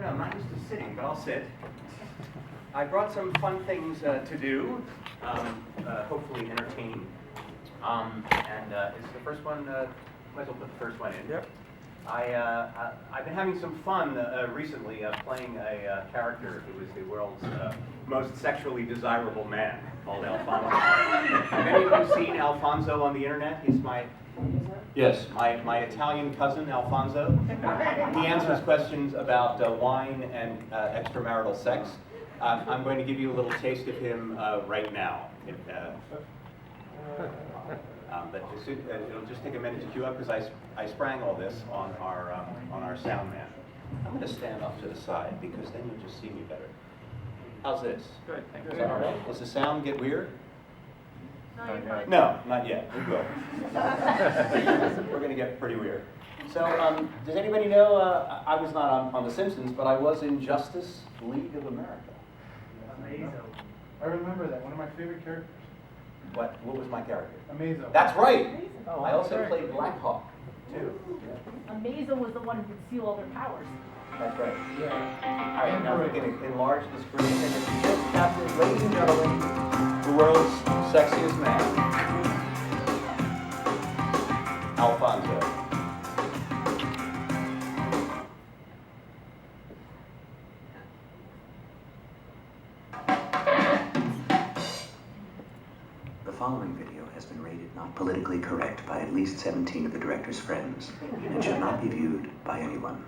don't know, I'm not used to sitting, but I'll sit. I brought some fun things to do, hopefully entertaining. Is the first one, might as well put the first one in. Yep. I've been having some fun recently playing a character who is the world's most sexually desirable man, called Alfonso. Have any of you seen Alfonso on the internet? He's my Italian cousin, Alfonso. He answers questions about wine and extramarital sex. I'm going to give you a little taste of him right now. But it'll just take a minute to queue up because I sprang all this on our sound man. I'm going to stand off to the side because then you'll just see me better. How's this? Good, thank you. Is that all right? Does the sound get weird? Okay. No, not yet. We will. We're going to get pretty weird. So, does anybody know, I was not on The Simpsons, but I was in Justice League of America. Amazing. I remember that. One of my favorite characters. What was my character? Amazo. That's right. Oh, I also sorry. played Blackhawk, too. Amazo was the one who could steal all their powers. That's right. Yeah. All right, now we're going to enlarge the screen, and if you just capture, ladies and gentlemen, the world's sexiest man, Alfonso. The following video has been rated not politically correct by at least 17 of the director's friends and should not be viewed by anyone.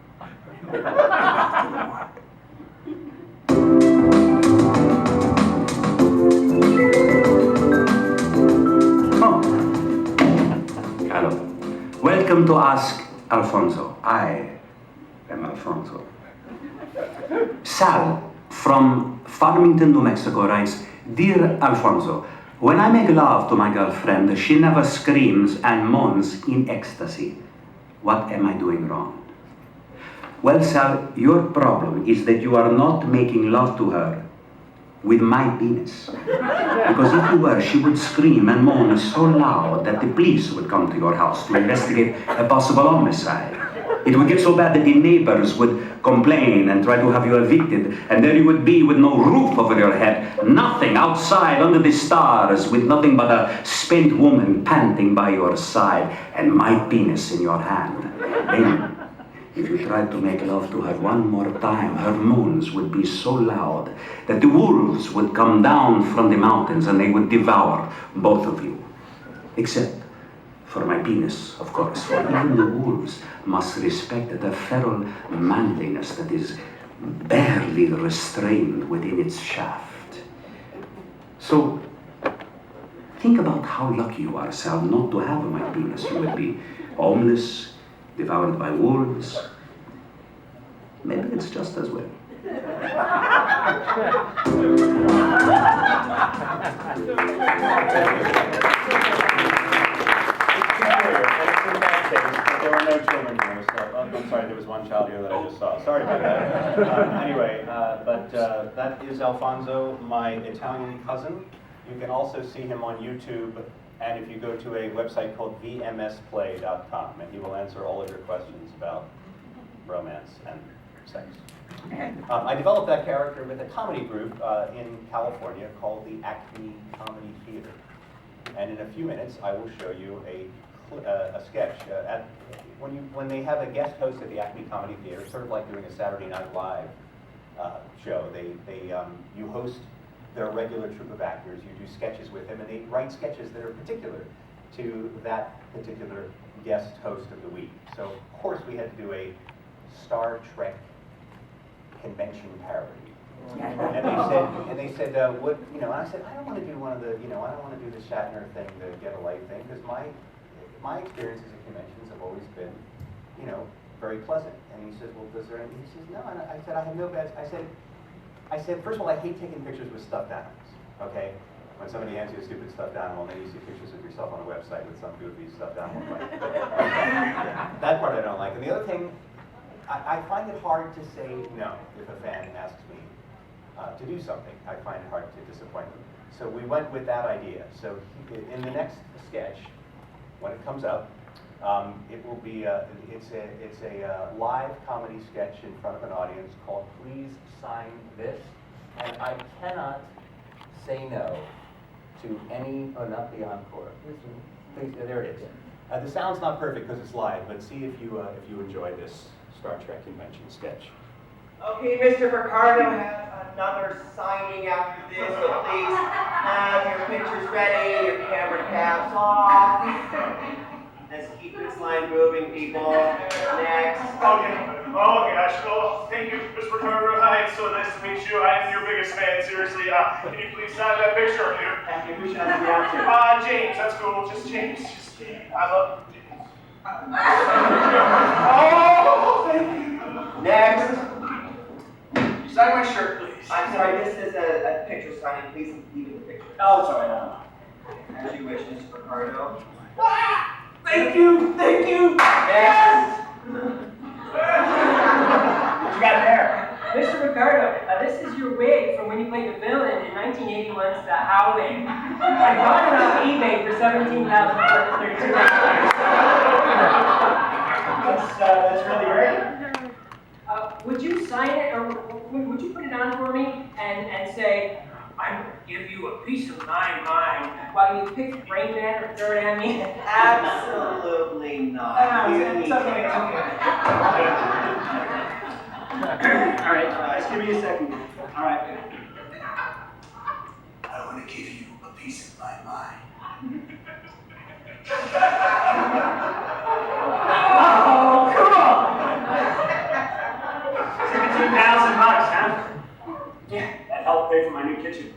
Hello. Welcome to Ask Alfonso. I am Alfonso. Sal from Farmington, New Mexico writes, Dear Alfonso, when I make love to my girlfriend, she never screams and moans in ecstasy. What am I doing wrong? Well, Sal, your problem is that you are not making love to her with my penis. Because if you were, she would scream and moan so loud that the police would come to your house to investigate a possible homicide. It would get so bad that the neighbors would complain and try to have you evicted, and there you would be with no roof over your head, nothing outside under the stars, with nothing but a spent woman panting by your side, and my penis in your hand. Then, if you tried to make love to her one more time, her moans would be so loud that the wolves would come down from the mountains and they would devour both of you. Except for my penis, of course, for even the wolves must respect the feral manliness that is barely restrained within its shaft. So, think about how lucky you are, Sal, not to have my penis. You would be homeless, devoured by wolves. Maybe it's just as well. There were no children here, so I'm sorry, there was one child here that I just saw. Sorry about that. Anyway, that is Alfonso, my Italian cousin. You can also see him on YouTube, and if you go to a website called vmsplay.com, and he will answer all of your questions about romance and sex. I developed that character with a comedy group in California called the Acme Comedy Theater. And in a few minutes, I will show you a sketch. When they have a guest host at the Acme Comedy Theater, sort of like doing a Saturday Night Live show. You host their regular troupe of actors, you do sketches with them, and they write sketches that are particular to that particular guest host of the week. So, of course, we had to do a Star Trek convention parody. And they said, what, and I said, I don't want to do one of the, I don't want to do the Shatner thing, the Get a Life thing, because my experiences at conventions have always been, very pleasant. And he says, well, does there anything? He says, no. And I said, I have no bad. I said, first of all, I hate taking pictures with stuffed animals. Okay, when somebody hands you a stupid stuffed animal, and then you see pictures of yourself on a website with some goofy stuffed animal. That part I don't like. And the other thing, I find it hard to say no if a fan asks me to do something. I find it hard to disappoint them. So we went with that idea. So in the next sketch, when it comes up, It will be it's a live comedy sketch in front of an audience called Please Sign This, and I cannot say no to any. Oh, not the encore. Please, there it is. The sound's not perfect because it's live, but see if you enjoy this Star Trek convention sketch. Okay, Mr. Picardo has another signing after this, so please have your pictures ready, your camera caps off. Let's keep this line moving, people. Next. Okay, thank you, Mr. Picardo. Hi, it's so nice to meet you. I am your biggest fan, seriously. Can you please sign that picture of you? Happy who shall we out to? James, that's cool. Just James. Just James. I love James. Oh, thank you. Next. Sign my shirt, please. I'm sorry, this is a picture signing. Please leave it the picture. Oh, sorry, no. As you wish, Mr. Picardo. Thank you, thank you. Next. What you got there? Mr. Picardo, this is your wig from when you played the villain in 1981's The Howling. I bought it off eBay for $17,432. That's really great. Would you sign it, or would you put it on for me and say, I'm going to give you a piece of my mind while you pick Rain Man or Third Emmy? Absolutely not. It's okay. All right, just give me a second. All right. I want to give you a piece of my mind. Oh, cool! $17,000, huh? Yeah, that helped pay for my new kitchen.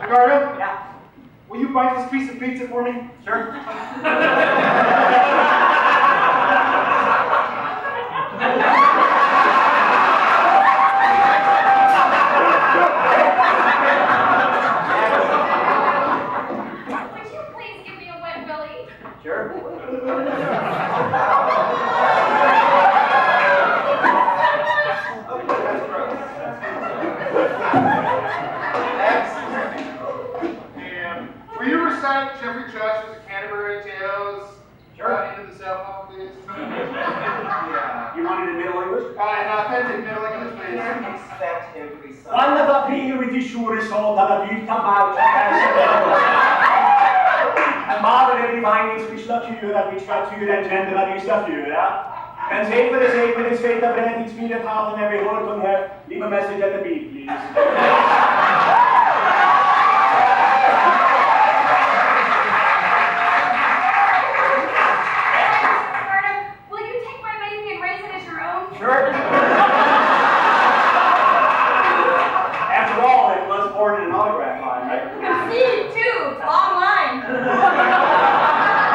Picardo? Yeah. Will you bite this piece of pizza for me? Sure. Would you please give me a wet belly? Sure. Will you recite Jeffrey Chaucer's A Canterbury Tales? Sure. Into the cell phone, please. Yeah. You want it in Middle English? In authentic Middle English, I please. can't expect him to be so. Quando va aprire di sciure solda la vita bauta Madre die Weiningsbeschlagtüre, Beschlagtüre en gender die staturen. En zeven is weet dat Brent iets meer gaat dan every hoort on her. Leave a message at the beat, please. Will you take my baby and raise it as your own? Sure. After all, it was born in an autograph line, right? See, too. Long line.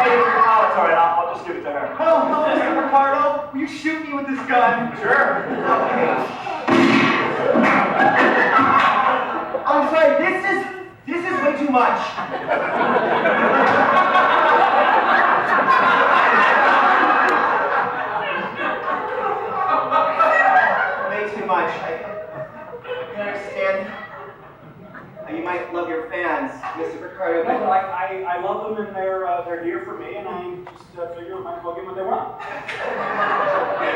Hey, oh, it's all right. I'll just give it to her. Oh, Mr. Picardo, will you shoot me with this gun? Sure. I'm sorry, this is way too much. Way too much. I can understand how you might love your fans, Mr. Picardo, No, but I love them and they're here for me and I just figure I might as well give them what they want.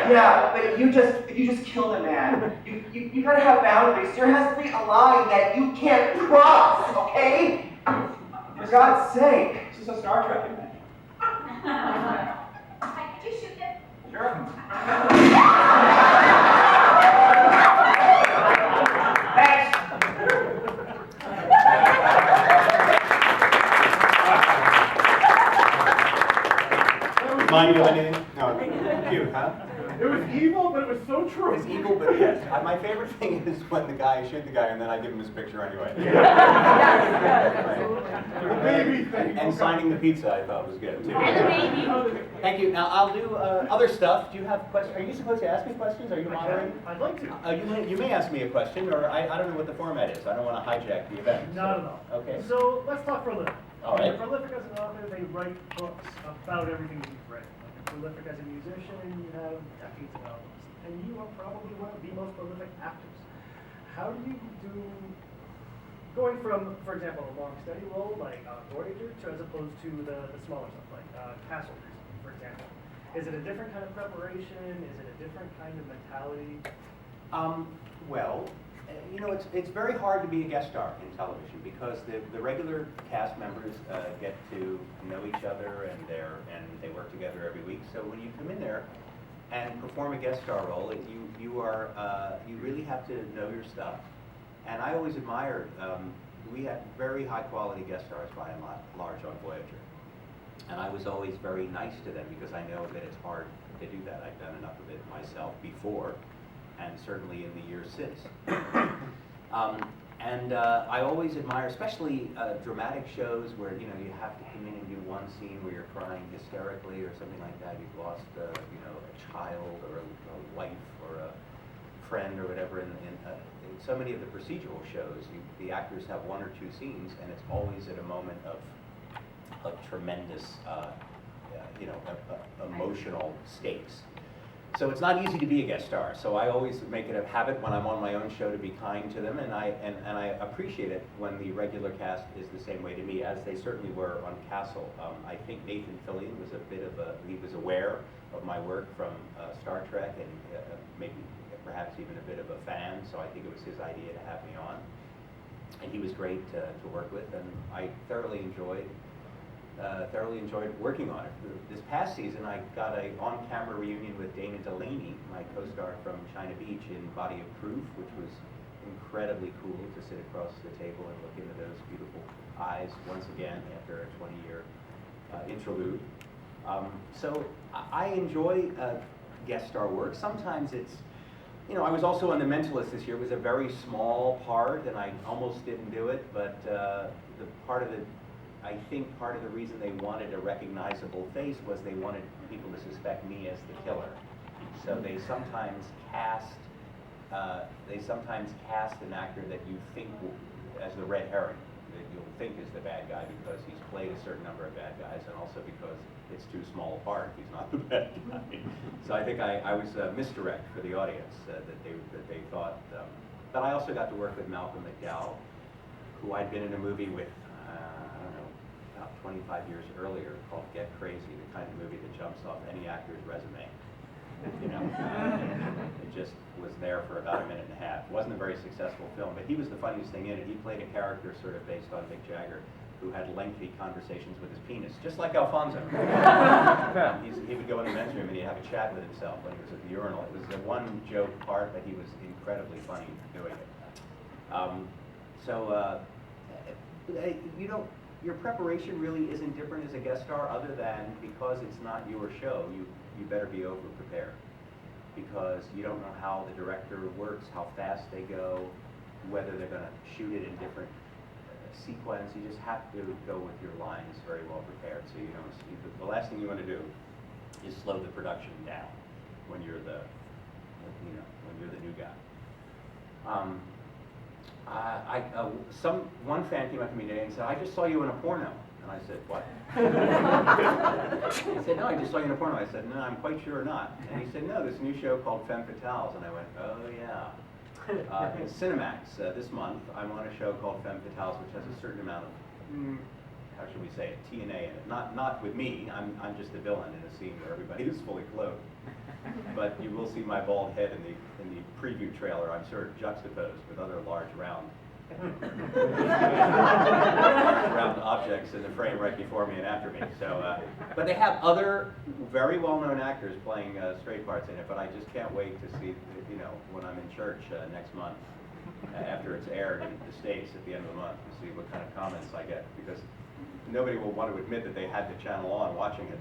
yeah, but if you just kill the man, you gotta have boundaries. There has to be a line that you can't cross, okay? For God's sake. This is a Star Trek convention. Could you shoot it? Sure. Thanks. Remind you of anything? No, you, huh? It was evil, but it was so true. It's evil, but yes. My favorite thing is when the guy shoot the guy and then I give him his picture anyway. The baby thing. And signing the pizza I thought was good too. And the baby. Thank you. Now I'll do other stuff. Do you have questions? Are you supposed to ask me questions? Are you moderating? I'd like to. You may ask me a question, or I don't know what the format is. I don't want to hijack the event. Not at all. Okay. So let's talk for a living. All right. You're prolific as an author, they write books about everything you've read. Like you're prolific as a musician, you have decades of albums. And you are probably one of the most prolific actors. How do you do going from, for example, a long steady role like Voyager to as opposed to the smaller stuff like Castle, for example. Is it a different kind of preparation? Is it a different kind of mentality? Well, you know, it's very hard to be a guest star in television because the regular cast members get to know each other and they work together every week. So when you come in there and perform a guest star role, you really have to know your stuff. And I always admired, we had very high quality guest stars by and large on Voyager. And I was always very nice to them because I know that it's hard to do that. I've done enough of it myself before, and certainly in the years since. I always admire, especially dramatic shows where you have to come in and do one scene where you're crying hysterically or something like that. You've lost a child or a wife or a friend or whatever. In so many of the procedural shows, the actors have one or two scenes, and it's always at a moment of tremendous, emotional stakes. So it's not easy to be a guest star. So I always make it a habit when I'm on my own show to be kind to them, and I appreciate it when the regular cast is the same way to me, as they certainly were on Castle. I think Nathan Fillion was he was aware of my work from Star Trek, and maybe perhaps even a bit of a fan. So I think it was his idea to have me on, and he was great to work with, and I thoroughly enjoyed working on it. This past season, I got an on-camera reunion with Dana Delaney, my co-star from China Beach in Body of Proof, which was incredibly cool to sit across the table and look into those beautiful eyes once again after a 20-year interlude. So I enjoy guest star work. Sometimes it's, I was also on The Mentalist this year. It was a very small part, and I almost didn't do it, but I think part of the reason they wanted a recognizable face was they wanted people to suspect me as the killer. So they sometimes cast an actor that you think as the red herring, that you'll think is the bad guy because he's played a certain number of bad guys, and also because it's too small a part, he's not the bad guy. So I think I was misdirect for the audience that they thought. But I also got to work with Malcolm McDowell, who I'd been in a movie with. 25 years earlier, called Get Crazy, the kind of movie that jumps off any actor's resume. It just was there for about a minute and a half. It wasn't a very successful film, but he was the funniest thing in it. He played a character sort of based on Mick Jagger, who had lengthy conversations with his penis, just like Alfonso. He would go in the men's room and he'd have a chat with himself when he was at the urinal. It was a one joke part, but he was incredibly funny doing it. Your preparation really isn't different as a guest star, other than because it's not your show, you better be over-prepared. Because you don't know how the director works, how fast they go, whether they're going to shoot it in different sequence. You just have to go with your lines very well prepared. So the last thing you want to do is slow the production down when you're the new guy. One fan came up to me today and said, "I just saw you in a porno." And I said, "What?" He said, "No, I just saw you in a porno." I said, "No, I'm quite sure not." And he said, "No, this new show called Femme Fatales." And I went, "Oh yeah." In Cinemax this month, I'm on a show called Femme Fatales, which has a certain amount of, how should we say it, TNA in it. Not with me. I'm just the villain in a scene where everybody is fully clothed. But you will see my bald head in the preview trailer. I'm sort of juxtaposed with other large round objects in the frame right before me and after me. So, but they have other very well-known actors playing straight parts in it. But I just can't wait to see, when I'm in church next month, after it's aired in the States at the end of the month, to see what kind of comments I get, because nobody will want to admit that they had the channel on watching it.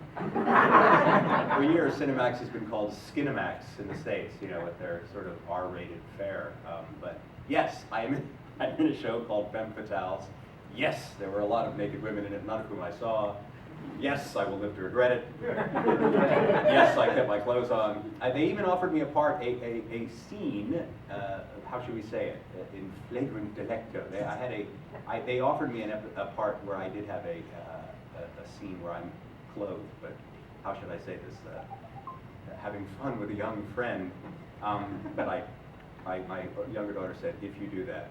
For years, Cinemax has been called Skinemax in the States, with their sort of R-rated fare. But yes, I'm in a show called Femme Fatales. Yes, there were a lot of naked women in it, none of whom I saw. Yes, I will live to regret it. Yes, I kept my clothes on. They even offered me a part, a scene, how should we say it, in flagrant delicto. They offered me a part where I did have a scene where I'm clothed, but how should I say this? Having fun with a young friend. But my younger daughter said, "If you do that,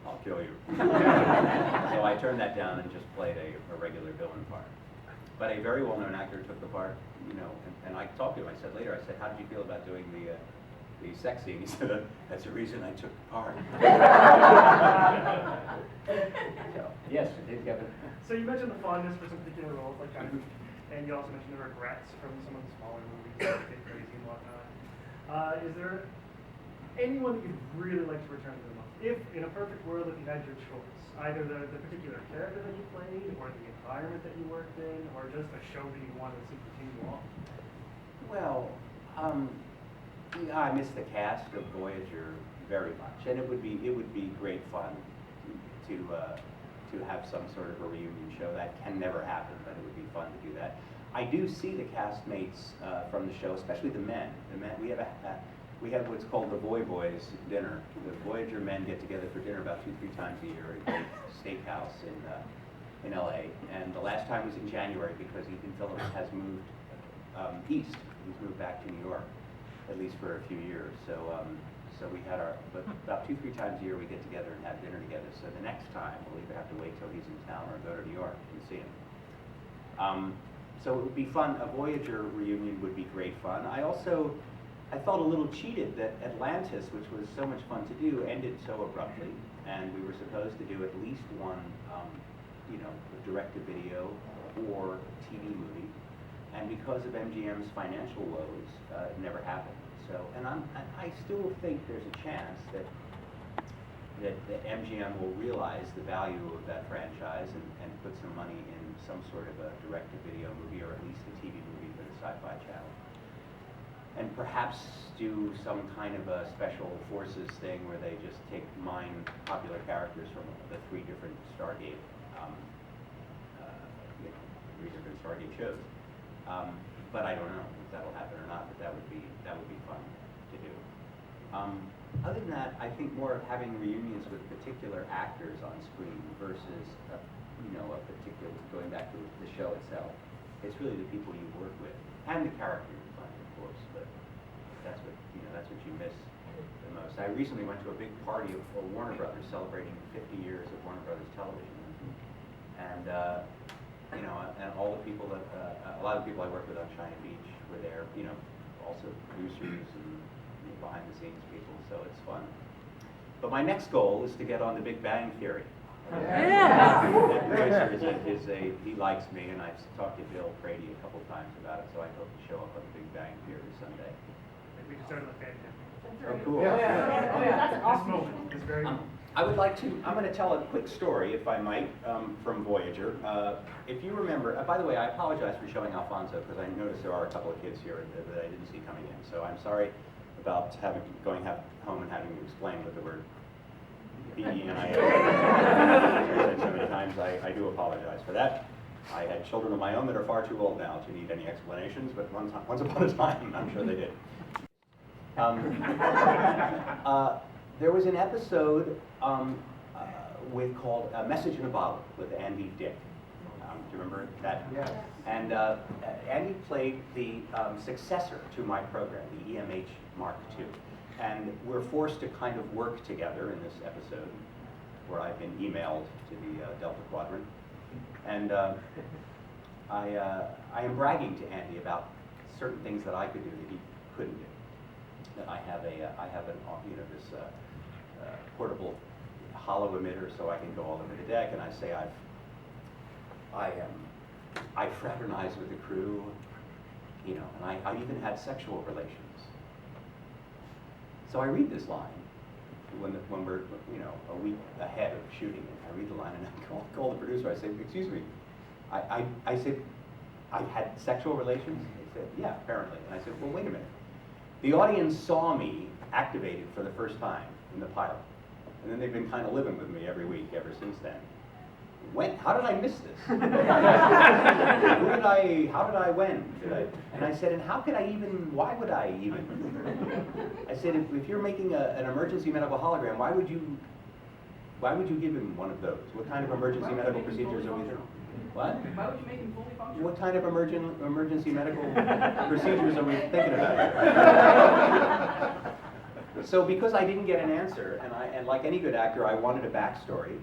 I'll kill you. So I turned that down and just played a regular villain part. But a very well-known actor took the part, you know, and I talked to him. I said later, I said, how did you feel about doing the sex scene? He said, that's the reason I took the part. So, yes, Kevin. So you mentioned the fondness for some particular roles, like kind of, and you also mentioned the regrets from some of the smaller movies that get crazy and whatnot. Is there anyone that you'd really like to return to the most? If, in a perfect world, if you had your choice, either the particular character that you played, or the environment that you worked in, or just a show that you wanted to see continue on? Well, I miss the cast of Voyager very much, and it would be great fun to have some sort of a reunion show. That can never happen, but it would be fun to do that. I do see the castmates from the show, especially the men. We have what's called the Voy Boys dinner. The Voyager men get together for dinner about 2-3 times a year at a great steakhouse in LA. And the last time was in January because Ethan Phillips has moved east. He's moved back to New York, at least for a few years. So we had but about 2-3 times a year we get together and have dinner together. So the next time we'll either have to wait till he's in town or go to New York and see him. So it would be fun. A Voyager reunion would be great fun. I felt a little cheated that Atlantis, which was so much fun to do, ended so abruptly, and we were supposed to do at least one, direct-to-video or TV movie, and because of MGM's financial woes, it never happened. So, and I still think there's a chance that MGM will realize the value of that franchise and put some money in some sort of a direct-to-video movie, or at least a TV movie for the Sci-Fi Channel. And perhaps do some kind of a special forces thing where they just mine popular characters from the 3 different Stargate, 3 different Stargate shows. But I don't know if that'll happen or not. But that would be fun to do. Other than that, I think more of having reunions with particular actors on screen versus a particular, going back to the show itself. It's really the people you work with and the character you find, of course. But that's what you miss the most. I recently went to a big party for Warner Brothers celebrating 50 years of Warner Brothers television, and and all the people that a lot of people I worked with on China Beach were there. Also producers and behind the scenes people. So it's fun. But my next goal is to get on The Big Bang Theory. He likes me, and I've talked to Bill Brady a couple times about it, so I hope to show up on The Big Bang Theory someday. We can start on the fan cam. Oh, cool. That's an awesome This moment is very. I would like to, I'm going to tell a quick story, if I might, from Voyager. If you remember, by the way, I apologize for showing Alfonso, because I noticed there are a couple of kids here that I didn't see coming in, so I'm sorry about going home and having to explain what the word B-E-N-I-A said so many times. I do apologize for that. I had children of my own that are far too old now to need any explanations, but once upon a time, I'm sure they did. There was an episode called A Message in a Bottle with Andy Dick. Do you remember that? Yes. And Andy played the successor to my program, the EMH Mark II. And we're forced to kind of work together in this episode, where I've been emailed to the Delta Quadrant. And I am bragging to Andy about certain things that I could do that he couldn't do. That I have this portable hollow emitter, so I can go all over the deck, and I say I fraternize with the crew, and I even had sexual relations. So I read this line when we're a week ahead of shooting it. I read the line and I call the producer. I say, "Excuse me, I said I had sexual relations." He said, "Yeah, apparently." And I said, "Well, wait a minute. The audience saw me activated for the first time in the pilot, and then they've been kind of living with me every week ever since then. How did I miss this? How did I when? And I said, and why would I even? I said, if you're making an emergency medical hologram, why would you give him one of those? What kind of emergency medical procedures are we doing? What? Why would you make him fully functional? What kind of emergency medical procedures are we thinking about here? So because I didn't get an answer, and like any good actor, I wanted a backstory,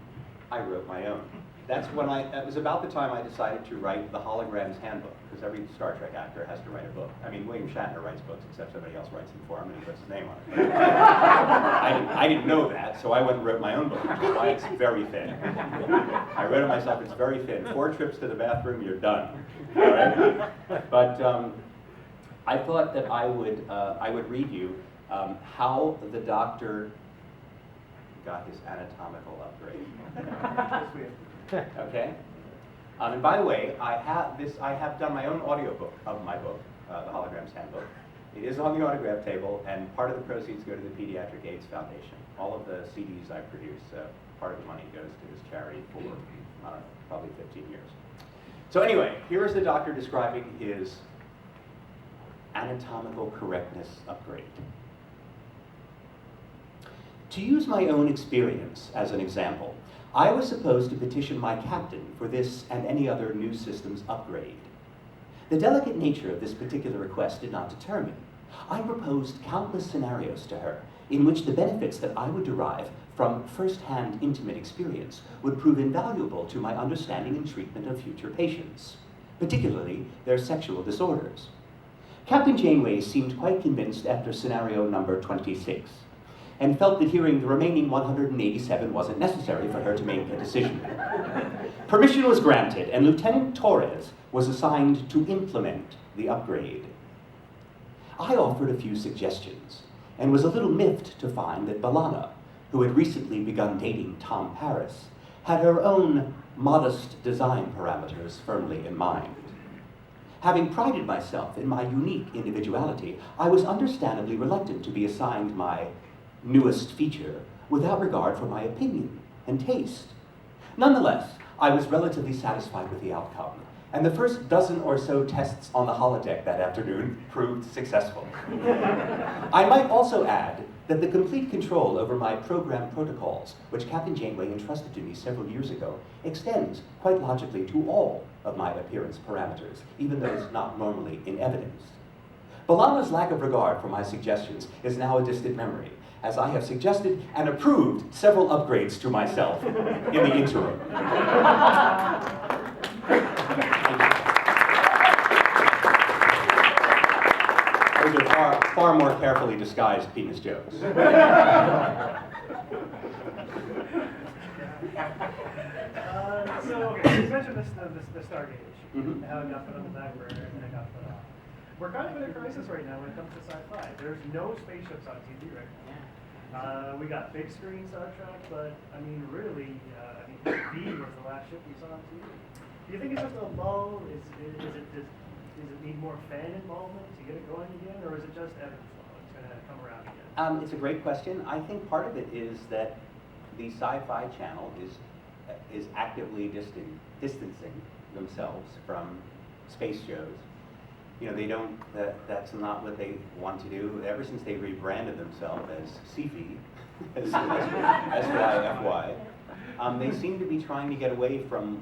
I wrote my own. That was about the time I decided to write the Hologram's Handbook, because every Star Trek actor has to write a book. I mean, William Shatner writes books, except somebody else writes them for him and he puts his name on it. I didn't know that, so I went and wrote my own book, which is why it's very thin. I wrote it myself, it's very thin. 4 trips to the bathroom, you're done. All right? But I thought that I would read you how the Doctor got his anatomical upgrade. Okay? And by the way, I have done my own audiobook of my book, The Hologram's Handbook. It is on the autograph table, and part of the proceeds go to the Pediatric AIDS Foundation. All of the CDs I produce, part of the money goes to this charity for, I don't know, probably 15 years. So anyway, here is the Doctor describing his anatomical correctness upgrade. To use my own experience as an example, I was supposed to petition my captain for this and any other new systems upgrade. The delicate nature of this particular request did not deter me. I proposed countless scenarios to her in which the benefits that I would derive from first-hand intimate experience would prove invaluable to my understanding and treatment of future patients, particularly their sexual disorders. Captain Janeway seemed quite convinced after scenario number 26, and felt that hearing the remaining 187 wasn't necessary for her to make a decision. Permission was granted, and Lieutenant Torres was assigned to implement the upgrade. I offered a few suggestions, and was a little miffed to find that B'Elanna, who had recently begun dating Tom Paris, had her own modest design parameters firmly in mind. Having prided myself in my unique individuality, I was understandably reluctant to be assigned my newest feature without regard for my opinion and taste. Nonetheless, I was relatively satisfied with the outcome, and the first dozen or so tests on the holodeck that afternoon proved successful. I might also add that the complete control over my program protocols, which Captain Janeway entrusted to me several years ago, extends quite logically to all of my appearance parameters, even those not normally in evidence. B'Elanna's lack of regard for my suggestions is now a distant memory, as I have suggested and approved several upgrades to myself in the interim. Those are far more carefully disguised penis jokes. So, you mentioned the Stargate issue, Mhm. how it got put on the back burner and then it got put off. We're kind of in a crisis right now when it comes to sci-fi. There's no spaceships on TV right now. We got big screen Star Trek, but I mean, really, V was the last ship we saw on TV. Do you think it's just a lull? Does it need more fan involvement to get it going again, or is it just ebb and flow? It's going to come around again. It's a great question. I think part of it is that the Sci-Fi Channel is actively distancing themselves from space shows. You know, they don't. That's not what they want to do. Ever since they rebranded themselves as Sci-Fi, SYFY, they seem to be trying to get away from,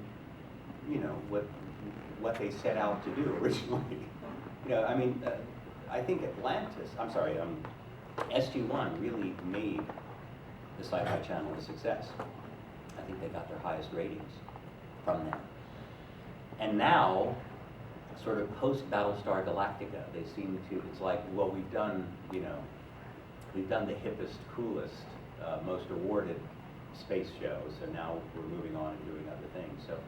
you know, what they set out to do originally. You know, I mean, I think SG-1 really made the Sci-Fi Channel a success. I think they got their highest ratings from them. And now, sort of post-Battlestar Galactica, they seem to, it's like, well, we've done the hippest, coolest, most awarded space show, so now we're moving on and doing other things. So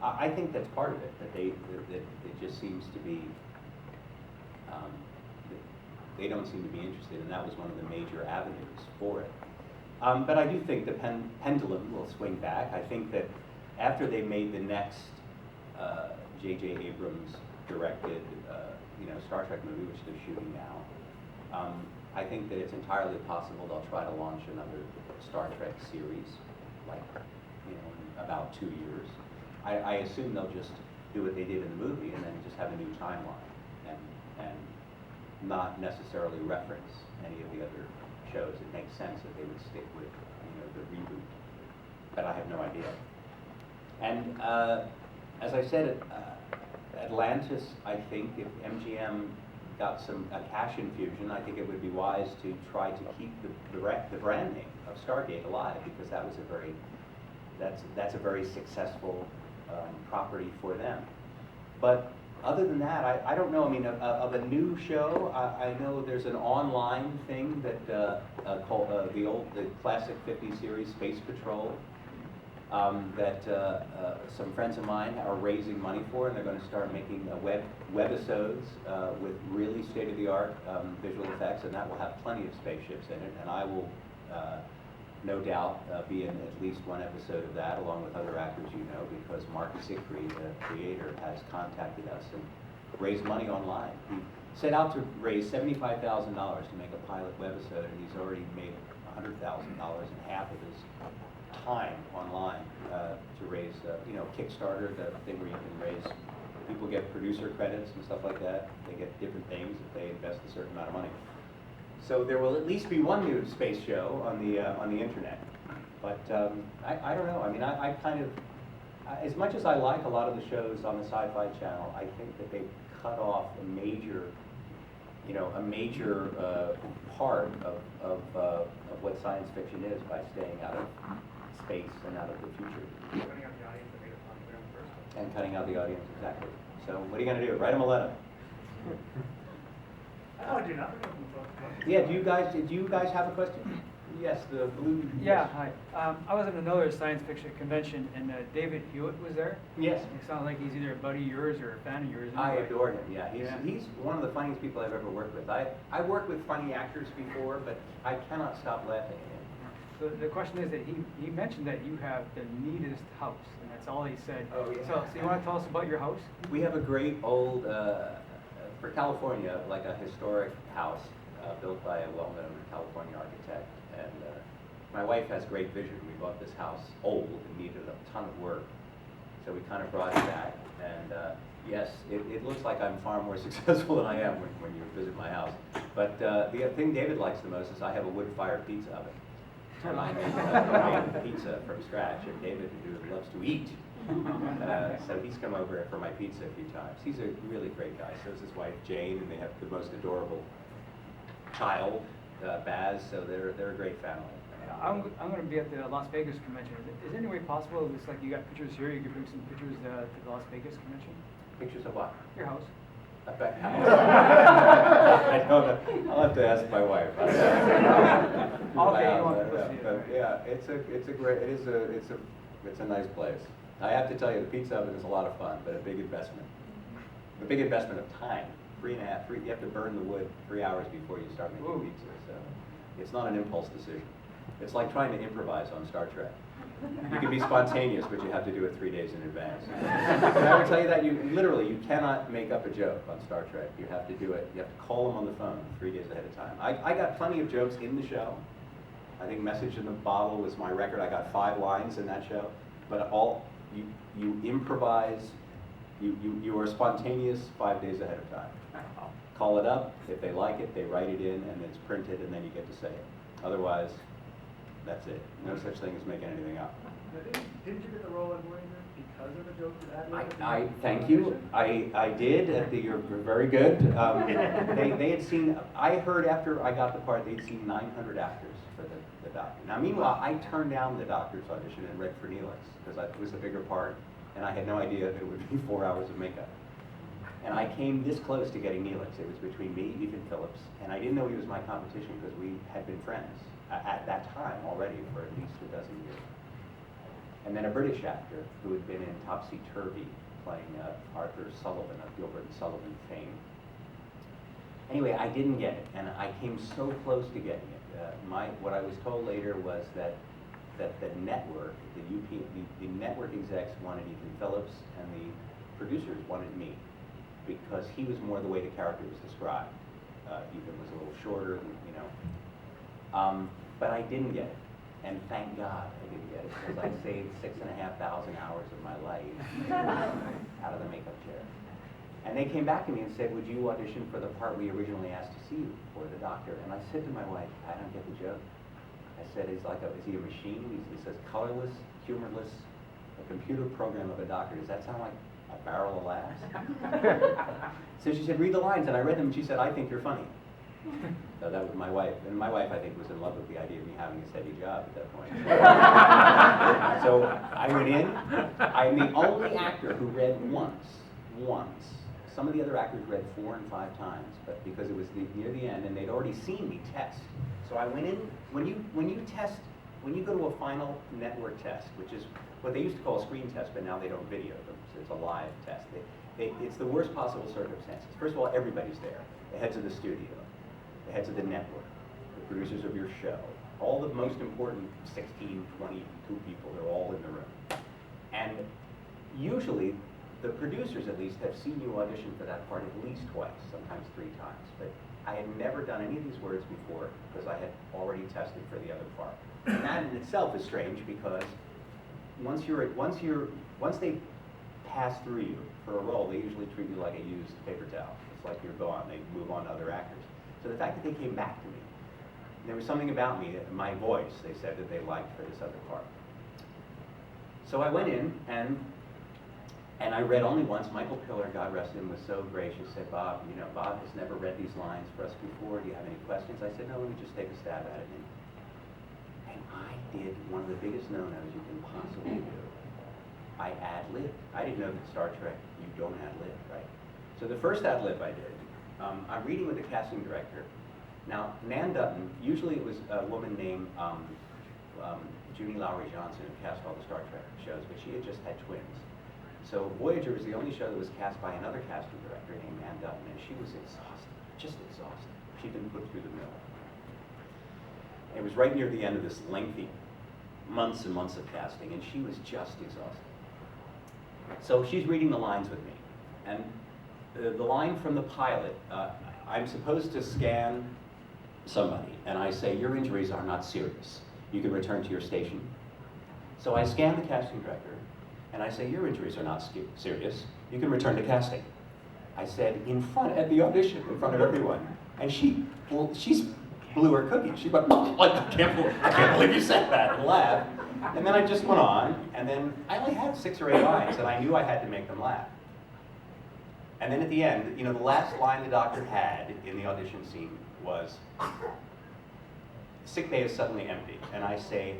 I think that's part of it, that it just seems to be, they don't seem to be interested, and that was one of the major avenues for it. But I do think the pendulum will swing back. I think that after they made the next J.J. Abrams directed, Star Trek movie, which they're shooting now, I think that it's entirely possible they'll try to launch another Star Trek series, like, in about 2 years. I assume they'll just do what they did in the movie and then just have a new timeline and not necessarily reference any of the other shows. It makes sense that they would stick with, the reboot, but I have no idea. And as I said, Atlantis, I think if MGM got a cash infusion, I think it would be wise to try to keep the brand name of Stargate alive, because that was that's a very successful property for them. But other than that, I don't know. I mean, of a new show, I know there's an online thing that called the classic 50 series Space Patrol that some friends of mine are raising money for, and they're going to start making webisodes with really state-of-the-art visual effects, and that will have plenty of spaceships in it. And I will, no doubt, be in at least one episode of that, along with other actors you know, because Mark Sickry, the creator, has contacted us and raised money online. He set out to raise $75,000 to make a pilot webisode, and he's already made $100,000 in half of his time online to raise, Kickstarter, the thing where you can raise, people get producer credits and stuff like that. They get different things if they invest a certain amount of money. So there will at least be one new space show on the internet. But I don't know. I mean, I kind of, as much as I like a lot of the shows on the Sci-Fi Channel, I think that they cut off a major part of what science fiction is by staying out of space and out of the future. Cutting out the audience that made it popular in the first place. And cutting out the audience, exactly. So what are you going to do? Write them a letter. Oh, do not. Yeah, do you guys have a question? Yes, the blue. Yeah, hi. I was at another science fiction convention, and David Hewitt was there. Yes. It sounds like he's either a buddy of yours or a fan of yours. I anyway. adore him, yeah. He's one of the funniest people I've ever worked with. I worked with funny actors before, but I cannot stop laughing at him. So the question is that he mentioned that you have the neatest house, and that's all he said. Oh, yeah. So you want to tell us about your house? We have a great old, for California, like a historic house built by a well-known California architect. And my wife has great vision. We bought this house old and needed a ton of work. So we kind of brought it back. And yes, it looks like I'm far more successful than I am when you visit my house. But the thing David likes the most is I have a wood-fired pizza oven. And I make pizza from scratch. And David, who loves to eat, so he's come over for my pizza a few times. He's a really great guy. So is his wife Jane, and they have the most adorable child, Baz. So they're a great family. I'm going to be at the Las Vegas convention. Is there any way possible? It looks like you got pictures here. You could bring some pictures to the Las Vegas convention. Pictures of what? Your house. I know that. I'll have to ask my wife. Okay, you want publicity. But yeah, it's a nice place. I have to tell you, the pizza oven is a lot of fun, but a big investment. A big investment of time. 3.5. You have to burn the wood 3 hours before you start making pizza. So it's not an impulse decision. It's like trying to improvise on Star Trek. You can be spontaneous, but you have to do it 3 days in advance. And I would tell you that you cannot make up a joke on Star Trek. You have to do it. You have to call them on the phone 3 days ahead of time. I got plenty of jokes in the show. I think Message in the Bottle was my record. I got 5 lines in that show. But you improvise. You are spontaneous 5 days ahead of time. Call it up. If they like it, they write it in, and it's printed, and then you get to say it. Otherwise, that's it. No such thing as making anything up. Didn't you get the role in Voyager because of the joke you had? I thank you. I did. You're very good. They had seen. I heard after I got the part, they'd seen 900 actors for the Doctor. Now, meanwhile, I turned down the Doctor's audition and read for Neelix because it was a bigger part, and I had no idea that it would be 4 hours of makeup. And I came this close to getting Neelix. It was between me, Ethan Phillips, and I didn't know he was my competition because we had been friends at that time already for at least a dozen years. And then a British actor who had been in Topsy Turvy playing Arthur Sullivan of Gilbert and Sullivan fame. Anyway, I didn't get it, and I came so close to getting it. What I was told later was that the network, the network execs wanted Ethan Phillips, and the producers wanted me, because he was more the way the character was described. Ethan was a little shorter, but I didn't get it. And thank God I didn't get it, because I saved 6,500 hours of my life out of the makeup chair. And they came back to me and said, would you audition for the part we originally asked to see you for, the Doctor? And I said to my wife, I don't get the joke. I said, is he a machine? He says, colorless, humorless, a computer program of a doctor. Does that sound like a barrel of laughs. So she said, read the lines, and I read them, and she said, I think you're funny. So that was my wife, and my wife, I think, was in love with the idea of me having a steady job at that point. So I went in. I'm the only actor who read once. Some of the other actors read 4 and 5 times, but because it was near the end, and they'd already seen me test. So I went in. When you go to a final network test, which is what they used to call a screen test, but now they don't video them, so it's a live test. It's the worst possible circumstances. First of all, everybody's there. The heads of the studio, the heads of the network, the producers of your show, all the most important 16, 22 people, they're all in the room. And usually, the producers at least have seen you audition for that part at least twice, sometimes 3 times. But I had never done any of these words before because I had already tested for the other part. And that in itself is strange because once they pass through you for a role, they usually treat you like a used paper towel. It's like you're gone. They move on to other actors. So the fact that they came back to me, there was something about me, my voice, they said that they liked for this other part. So I went in and I read only once. Michael Pillar, God rest him, was so gracious, said, Bob, Bob has never read these lines for us before. Do you have any questions? I said, no, let me just take a stab at it. And I did one of the biggest no-nos you can possibly do. I ad-libbed. I didn't know that Star Trek, you don't ad-lib, right? So the first ad-lib I did, I'm reading with the casting director. Now, Nan Dutton, usually it was a woman named Junie Lowry Johnson who cast all the Star Trek shows, but she had just had twins. So Voyager was the only show that was cast by another casting director named Nan Dutton, and she was exhausted, just exhausted. She didn't put through the mill. It was right near the end of this lengthy months and months of casting, and she was just exhausted. So she's reading the lines with me, and the line from the pilot, I'm supposed to scan somebody, and I say, your injuries are not serious. You can return to your station. So I scan the casting director, and I say, your injuries are not serious. You can return to casting. I said, at the audition, in front of everyone. And she blew her cookie. She went, like, I can't believe you said that, and laughed. And then I just went on, and then I only had 6 or 8 lines, and I knew I had to make them laugh. And then at the end, the last line the doctor had in the audition scene was, sick bay is suddenly empty. And I say,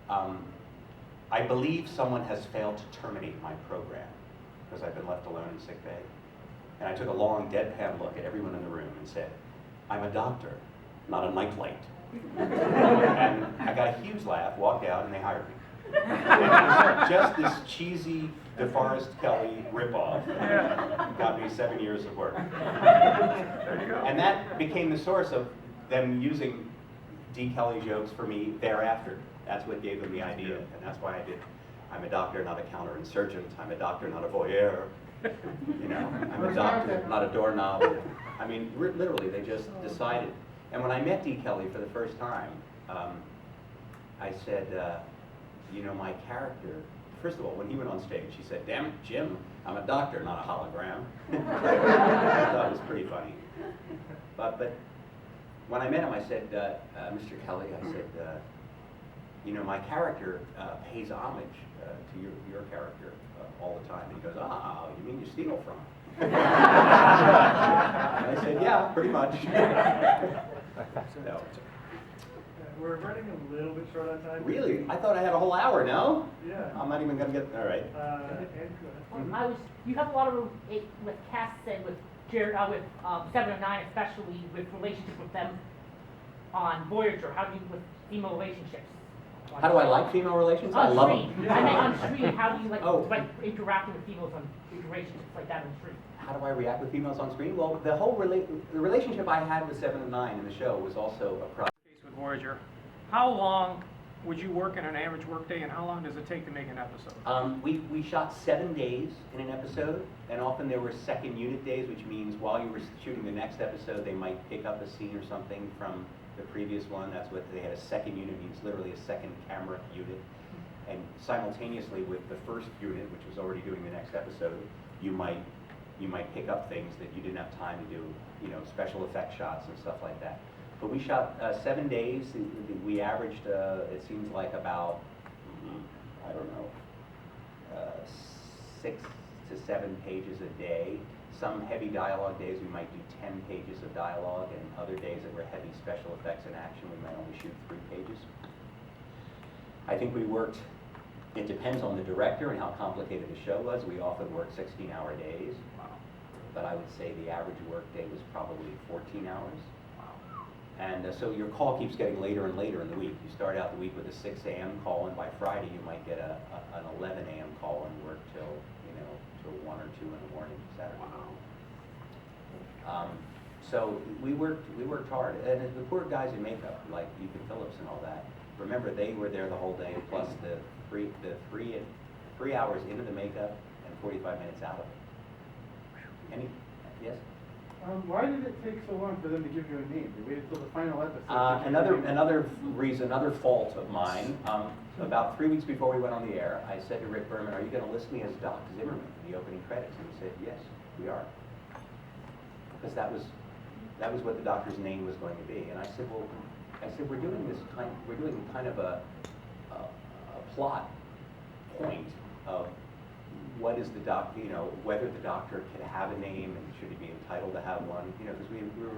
I believe someone has failed to terminate my program because I've been left alone in sick bay. And I took a long deadpan look at everyone in the room and said, I'm a doctor, not a nightlight. And I got a huge laugh, walked out, and they hired me. And it was just this cheesy DeForest Kelley ripoff got me 7 years of work. And that became the source of them using D. Kelley jokes for me thereafter. That's what gave them the idea, and that's why I did. I'm a doctor, not a counterinsurgent. I'm a doctor, not a voyeur. I'm a doctor, not a doorknob. I mean, literally, they just decided. And when I met D. Kelley for the first time, I said, my character, first of all, when he went on stage, he said, damn it, Jim, I'm a doctor, not a hologram. I thought it was pretty funny. But when I met him, I said, Mr. Kelley, I said, my character pays homage to your character all the time. And he goes, you mean you steal from? And I said, yeah, pretty much. So. We're running a little bit short on time. Really? I thought I had a whole hour, no? Yeah. I'm not even going to get, all right. You have a lot of room with casts and with 7 and 9, especially with relationships with them on Voyager. How do you with female relationships? How do I like female relations? I love them. I mean, on screen, how do you like interacting with females on relationships like that on screen? How do I react with females on screen? Well, the whole the relationship I had with 7 and 9 in the show was also a problem. With Voyager, how long would you work in an average workday, and how long does it take to make an episode? We shot 7 days in an episode, and often there were second unit days, which means while you were shooting the next episode, they might pick up a scene or something from the previous one. That's what they had. A second unit means literally a second camera unit, and simultaneously with the first unit, which was already doing the next episode, you might pick up things that you didn't have time to do, special effect shots and stuff like that. But we shot 7 days. We averaged, it seems like about, I don't know, 6 to 7 pages a day. Some heavy dialogue days we might do 10 pages of dialogue, and other days that were heavy special effects and action we might only shoot 3 pages. I think we worked, it depends on the director and how complicated the show was. We often worked 16-hour days, but I would say the average work day was probably 14 hours. And so your call keeps getting later and later in the week. You start out the week with a 6 a.m. call, and by Friday you might get an 11 a.m. call and work till, till 1 or 2 in the morning Saturday. So we worked hard, and the poor guys in makeup, like Ethan Phillips and all that. Remember, they were there the whole day, plus the 3 hours into the makeup and 45 minutes out of it. Any? Yes. Why did it take so long for them to give you a name? They waited till the final episode. Another fault of mine. About 3 weeks before we went on the air, I said to Rick Berman, "Are you going to list me as Doc Zimmerman in the opening credits?" And he said, "Yes, we are," because that was what the Doctor's name was going to be. And I said, "Well, we're doing kind of a plot point of what is the whether the Doctor could have a name and should he be entitled to have one, because we were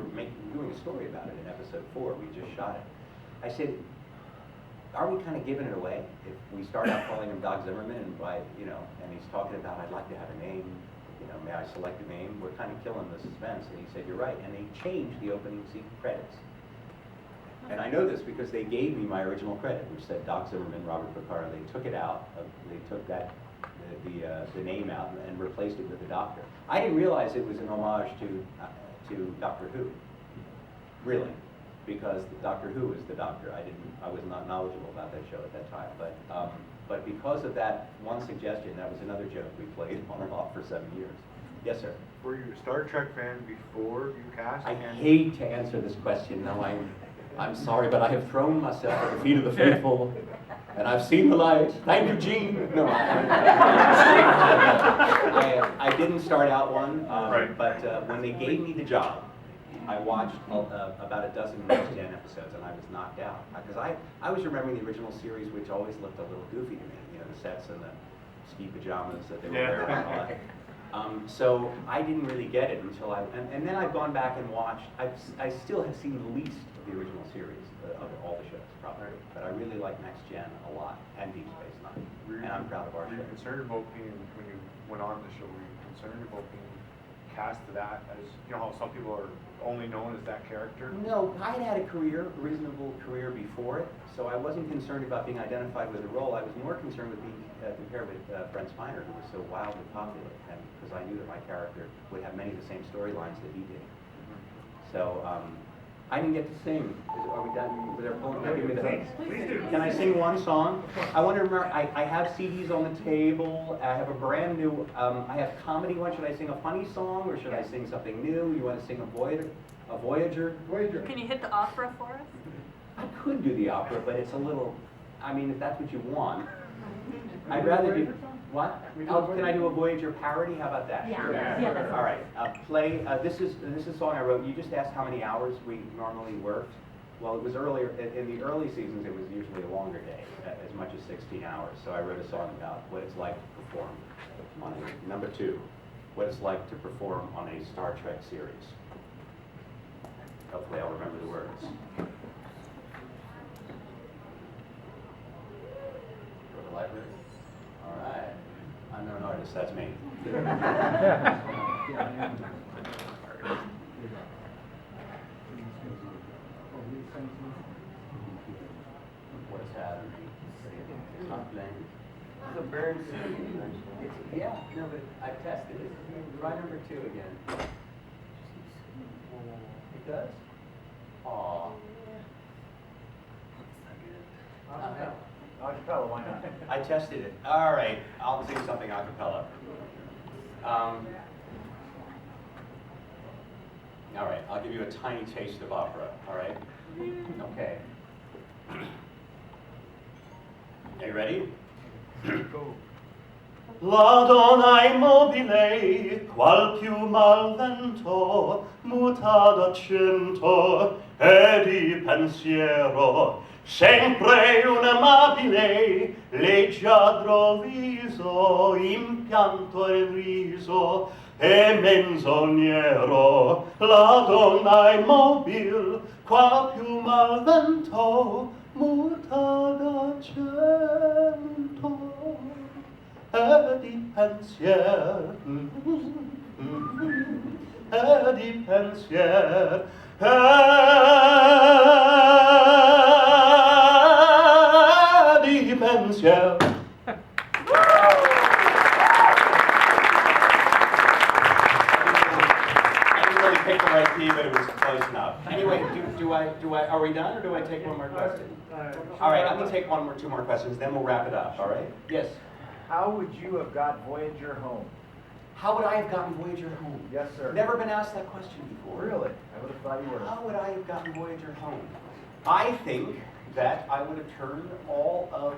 doing a story about it in episode 4. We just shot it. I said, are we kind of giving it away if we start out calling him Doc Zimmerman and and he's talking about, I'd like to have a name, may I select a name? We're kind of killing the suspense." And he said, "You're right." And they changed the opening credits. And I know this because they gave me my original credit, which said Doc Zimmerman, Robert Picardo. They took it out. They took the name out and replaced it with the Doctor. I didn't realize it was an homage to Doctor Who, really, because the Doctor Who is the Doctor. I was not knowledgeable about that show at that time, but because of that one suggestion, that was another joke we played on and off for 7 years. Yes, sir. Were you a Star Trek fan before you cast? I hate to answer this question. No, I'm sorry, but I have thrown myself at the feet of the faithful, and I've seen the light. Thank you, Gene. No, I didn't start out one, but when they gave me the job, I watched about a dozen Next Gen episodes, and I was knocked out because I was remembering the original series, which always looked a little goofy to me. The sets and the ski pajamas that they were wearing and all that. So I didn't really get it until and then I've gone back and watched. I still have seen the least of the original series of all the shows, probably, but I really like Next Gen a lot and Deep Space Nine, and I'm proud of our show. Were you concerned about being, when you went on the show, were you concerned about being cast to that as, how some people are only known as that character? No, I had a reasonable career before it, so I wasn't concerned about being identified with a role. I was more concerned with being compared with Brent Spiner, who was so wildly popular, and because I knew that my character would have many of the same storylines that he did. So I didn't get to sing. Are we done? Were there give me the Please do. Can I sing one song? I want to remember, I have CDs on the table. I have a brand new, I have comedy one. Should I sing a funny song or should I sing something new? You want to sing a Voyager? Can you hit the opera for us? I could do the opera, but it's a little, if that's what you want. I'd rather do, what? Can I do a Voyager parody? How about that? Yeah. All right, this is a song I wrote. You just asked how many hours we normally worked. Well, it was earlier, in the early seasons it was usually a longer day, as much as 16 hours. So I wrote a song about what it's like to perform on number 2, what it's like to perform on a Star Trek series. Hopefully I'll remember the words. Go to the library. All right. I'm not an artist, that's me. What is that? It's not blank. It's a bird. Yeah, no, but I've tested it. Try number 2 again. It does? Aw. Acapella, why not? I tested it. All right, I'll sing something a cappella. All right, I'll give you a tiny taste of opera, all right? Okay. Are you ready? Go. La donna immobile, qual più mal vento, muta d'accento, e di pensiero, sempre un amabile, leggiadro viso, impianto e riso, e menzognero, la donna immobil, qua più mal vento, muta d'argento, e di pensier, e di pensier, di pensier. Pick the right key, but it was close enough. Anyway, are we done, or do I take one more question? All right, I'm gonna take two more questions, then we'll wrap it up, all right? Yes? How would you have got Voyager home? How would I have gotten Voyager home? Yes, sir. Never been asked that question before. Really? I would have thought you would. How would I have gotten Voyager home? I think that I would have turned all of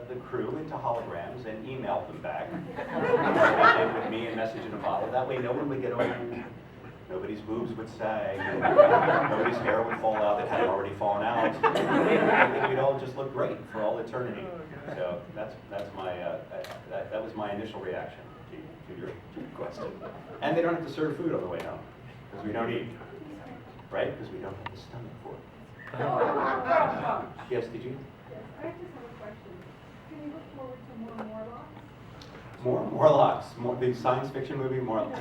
the crew into holograms and emailed them back. And with me and message in a bottle. That way no one would get old. Nobody's boobs would sag. Nobody's hair would fall out that hadn't already fallen out. And we'd all just look great for all eternity. So that's my that was my initial reaction to your question. And they don't have to serve food on the way home because we don't eat, right? Because we don't have the stomach for it. Yes, did you? Yes, I just have a question. Can you look forward to more Morlocks? More Morlocks, big science fiction movie,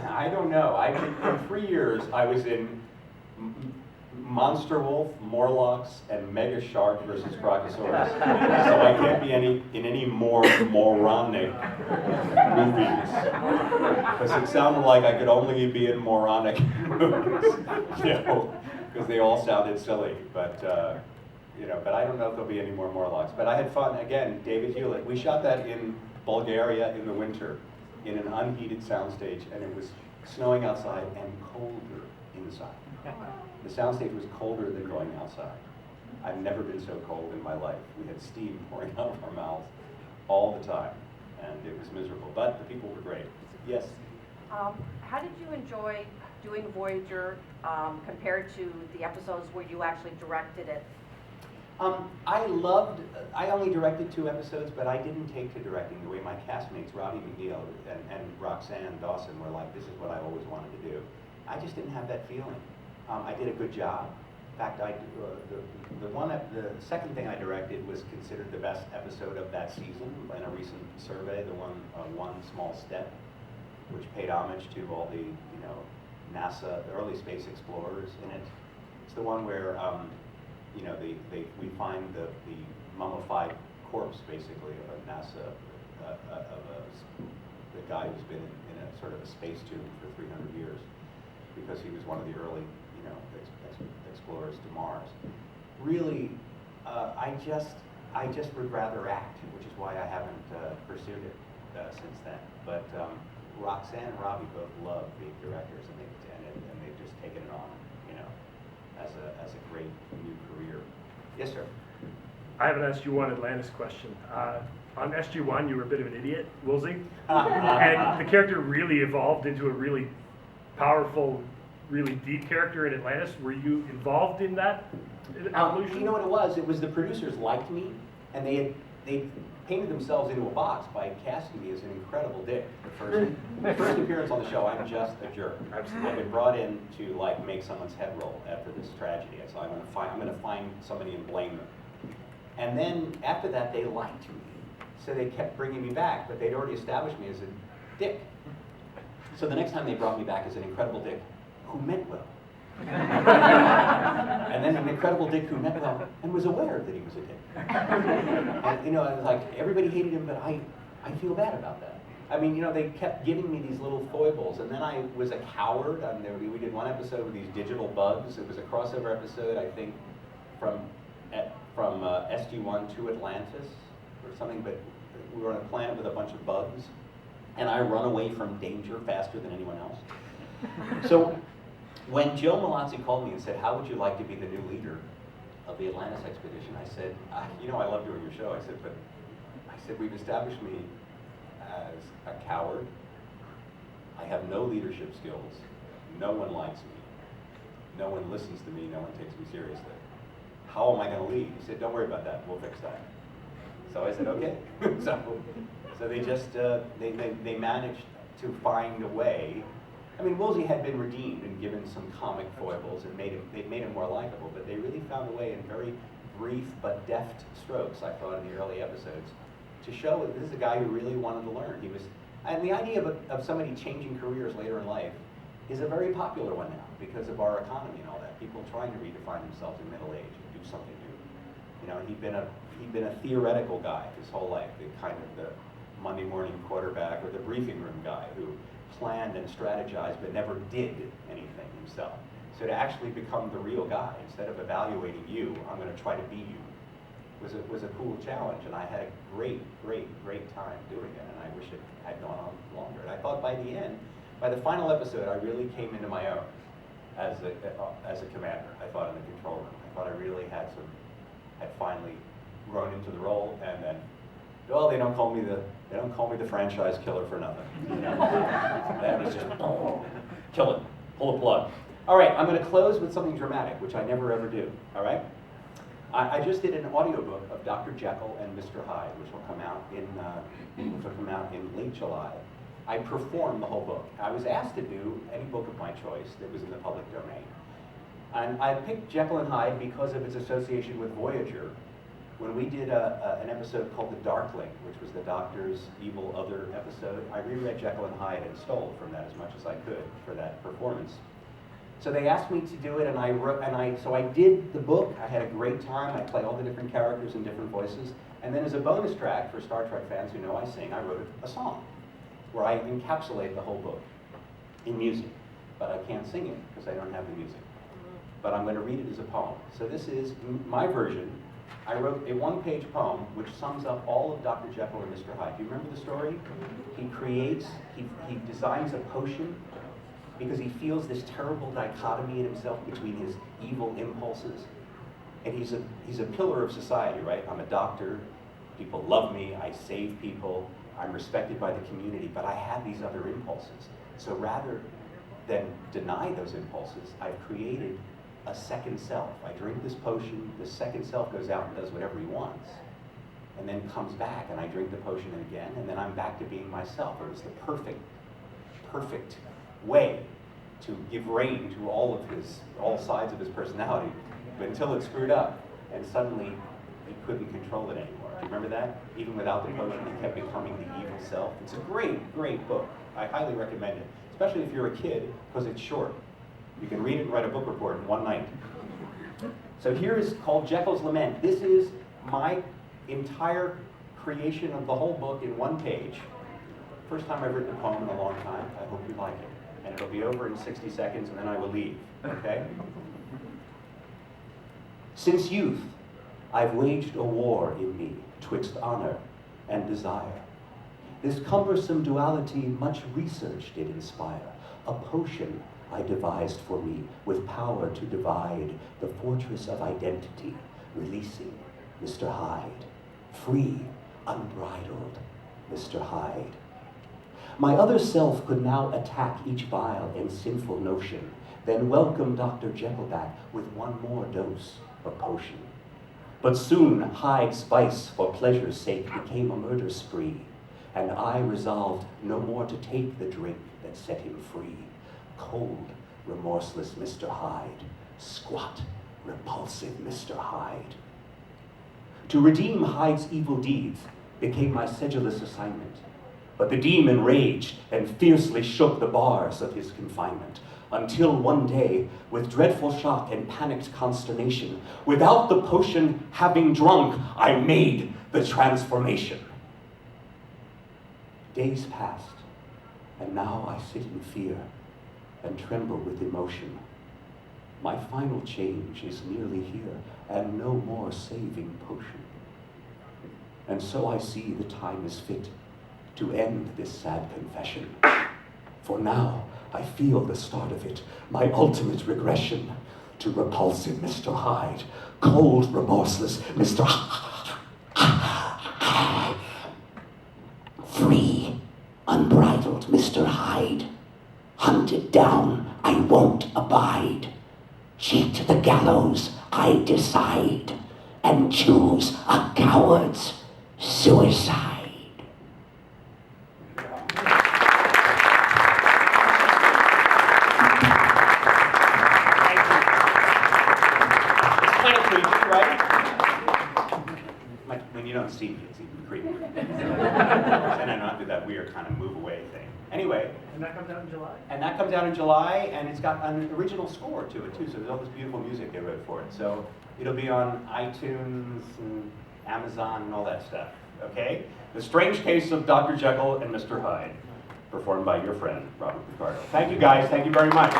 I don't know. In 3 years, I was in Monster Wolf, Morlocks, and Mega Shark versus Crocosaurus. So I can't be in any more moronic movies. Because it sounded like I could only be in moronic movies, because they all sounded silly. But but I don't know if there'll be any more Morlocks. But I had fun. Again, David Hewlett. We shot that in Bulgaria in the winter, in an unheated soundstage, and it was snowing outside and colder inside. The soundstage was colder than going outside. I've never been so cold in my life. We had steam pouring out of our mouths all the time, and it was miserable, but the people were great. Yes? How did you enjoy doing Voyager compared to the episodes where you actually directed it? I only directed 2 episodes, but I didn't take to directing the way my castmates, Robbie McNeil and Roxanne Dawson, were like, this is what I always wanted to do. I just didn't have that feeling. I did a good job. In fact, the second thing I directed was considered the best episode of that season in a recent survey, the One Small Step, which paid homage to all the NASA, the early space explorers in it. It's the one where we find the mummified corpse, basically, of a NASA, the guy who's been in a sort of a space tomb for 300 years, because he was one of the early, explorers to Mars. Really, I just would rather act, which is why I haven't pursued it since then. But Roxanne and Robbie both love being directors, and they've just taken it on, as a great new career. Yes, sir. I have an SG-1 Atlantis question. On SG-1, you were a bit of an idiot, Woolsey, and the character really evolved into a really powerful, really deep character in Atlantis. Were you involved in that evolution? You know what it was? It was the producers liked me, and they painted themselves into a box by casting me as an incredible dick. The first appearance on the show, I'm just a jerk. Absolutely. I've been brought in to make someone's head roll after this tragedy. So I'm going to find somebody and blame them. And then after that, they liked me, so they kept bringing me back. But they'd already established me as a dick. So the next time they brought me back as an incredible dick who meant well. And then an incredible dick who meant well and was aware that he was a dick. And, it was like everybody hated him, but I feel bad about that. I mean, they kept giving me these little foibles, and then I was a coward. We did one episode with these digital bugs. It was a crossover episode, I think, from SG-1 to Atlantis or something, but we were on a planet with a bunch of bugs, and I run away from danger faster than anyone else. So when Joe Malazzi called me and said, how would you like to be the new leader of the Atlantis expedition? I said, I love doing your show. I said, we've established me as a coward. I have no leadership skills. No one likes me. No one listens to me, no one takes me seriously. How am I gonna leave? He said, don't worry about that, we'll fix that. So I said, okay. So they just, they managed to find a way. I mean, Woolsey had been redeemed and given some comic foibles and they made him more likable, but they really found a way in very brief but deft strokes, I thought, in the early episodes, to show that this is a guy who really wanted to learn. He was, and the idea of somebody changing careers later in life is a very popular one now because of our economy and all that. People trying to redefine themselves in middle age and do something new. You know, he'd been a theoretical guy his whole life, the kind of the Monday morning quarterback or the briefing room guy who planned and strategized but never did anything himself. So to actually become the real guy, instead of evaluating you, I'm going to try to be you, was a cool challenge, and I had a great time doing it, and I wish it had gone on longer. And I thought by the end, by the final episode, I really came into my own as a commander. I thought in the control room, I thought I really had finally grown into the role, and then, well, they don't call me the franchise killer for nothing. You know? That was just kill it, pull the plug. All right, I'm going to close with something dramatic, which I never ever do. All right. I just did an audiobook of Dr. Jekyll and Mr. Hyde, which will come out in late July. I performed the whole book. I was asked to do any book of my choice that was in the public domain. And I picked Jekyll and Hyde because of its association with Voyager. When we did an episode called The Darkling, which was the Doctor's Evil Other episode, I reread Jekyll and Hyde and stole from that as much as I could for that performance. So they asked me to do it, so I did the book. I had a great time. I play all the different characters in different voices. And then as a bonus track for Star Trek fans who know I sing, I wrote a song where I encapsulate the whole book in music. But I can't sing it because I don't have the music. But I'm going to read it as a poem. So this is my version. I wrote a one-page poem which sums up all of Dr. Jekyll and Mr. Hyde. Do you remember the story? He designs a potion because he feels this terrible dichotomy in himself between his evil impulses. And he's a pillar of society, right? I'm a doctor, people love me, I save people, I'm respected by the community, but I have these other impulses. So rather than deny those impulses, I've created a second self. I drink this potion, the second self goes out and does whatever he wants, and then comes back, and I drink the potion again, and then I'm back to being myself. It was the perfect way to give rein to all sides of his personality, but until it screwed up, and suddenly he couldn't control it anymore. Do you remember that? Even without the potion, he kept becoming the evil self. It's a great book. I highly recommend it, especially if you're a kid, because it's short. You can read it and write a book report in one night. So here is called Jekyll's Lament. This is my entire creation of the whole book in one page. First time I've written a poem in a long time. I hope you like it. And it'll be over in 60 seconds, and then I will leave, okay? Since youth, I've waged a war in me twixt honor and desire. This cumbersome duality much research did inspire. A potion I devised for me with power to divide the fortress of identity, releasing Mr. Hyde, free, unbridled Mr. Hyde. My other self could now attack each vile and sinful notion, then welcome Dr. Jekyll back with one more dose of potion. But soon Hyde's vice for pleasure's sake became a murder spree, and I resolved no more to take the drink that set him free. Cold, remorseless Mr. Hyde, squat, repulsive Mr. Hyde. To redeem Hyde's evil deeds became my sedulous assignment. But the demon raged and fiercely shook the bars of his confinement, until one day, with dreadful shock and panicked consternation, without the potion having drunk, I made the transformation. Days passed, and now I sit in fear and tremble with emotion. My final change is nearly here, and no more saving potion. And so I see the time is fit to end this sad confession. For now, I feel the start of it, my ultimate regression to repulsive Mr. Hyde, cold, remorseless Mr. Hyde. Free, unbridled Mr. Hyde. Hunted down, I won't abide. cheat the gallows, I decide, and choose a coward's suicide. Kind of creepy, right? When you don't see me, it's even creepier. And I don't do that weird kind of move away thing. Anyway. And that comes out in July? And that comes out in July, and it's got an original score to it too, so there's all this beautiful music they wrote for it. So it'll be on iTunes and Amazon and all that stuff, okay? The Strange Case of Dr. Jekyll and Mr. Hyde, performed by your friend, Robert Picardo. Thank you guys, thank you very much.